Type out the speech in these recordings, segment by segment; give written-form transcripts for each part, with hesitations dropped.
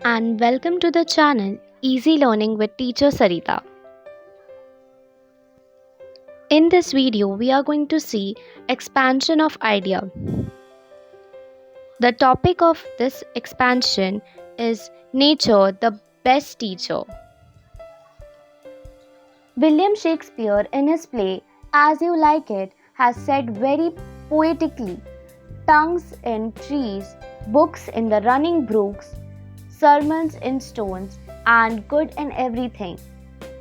and welcome to the channel Easy Learning with Teacher Sarita. In this video, we are going to see expansion of idea. The topic of this expansion is nature, the best teacher. William Shakespeare in his play As You Like It has said very poetically, tongues in trees, books in the running brooks, sermons in stones, and good in everything.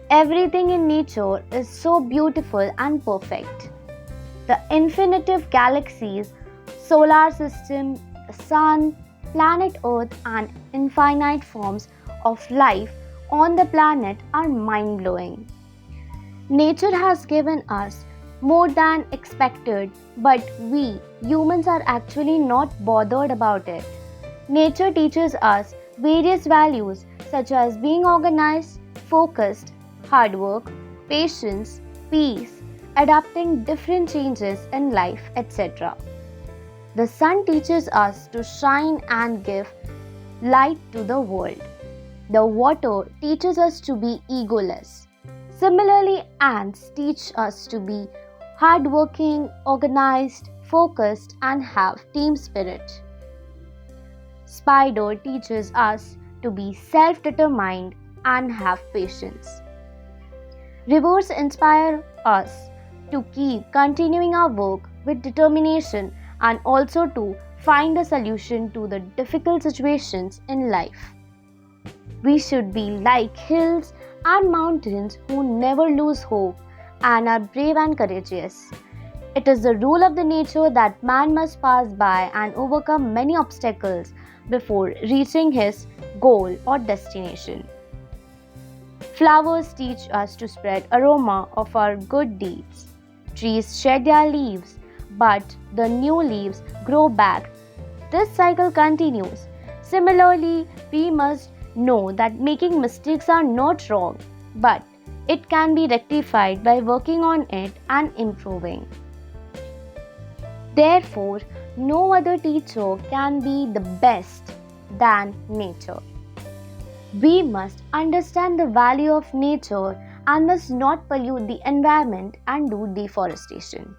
Everything in nature is so beautiful and perfect. The infinitive galaxies, solar system, the sun, planet Earth, and infinite forms of life on the planet are mind-blowing. Nature has given us more than expected, but we humans are actually not bothered about it. Nature teaches us various values such as being organized, focused, hard work, patience, peace, adapting different changes in life, etc. The sun teaches us to shine and give light to the world. The water teaches us to be egoless. Similarly, ants teach us to be hardworking, organized, focused, and have team spirit. Spider teaches us to be self-determined and have patience. Rivers inspire us to keep continuing our work with determination and also to find a solution to the difficult situations in life. We should be like hills and mountains who never lose hope and are brave and courageous. It is the rule of the nature that man must pass by and overcome many obstacles before reaching his goal or destination. Flowers teach us to spread aroma of our good deeds. Trees shed their leaves, but the new leaves grow back. This cycle continues. Similarly, we must know that making mistakes are not wrong, but it can be rectified by working on it and improving. Therefore, no other teacher can be the best than nature. We must understand the value of nature and must not pollute the environment and do deforestation.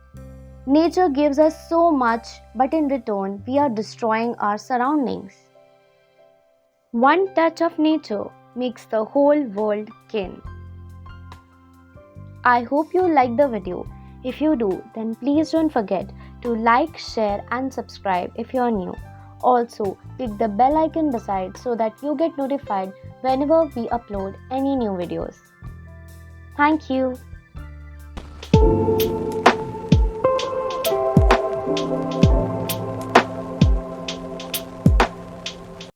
Nature gives us so much, but in return, we are destroying our surroundings. One touch of nature makes the whole world kin. I hope you liked the video. If you do, then please don't forget to like, share and subscribe if you are new. Also, click the bell icon beside so that you get notified whenever we upload any new videos. Thank you.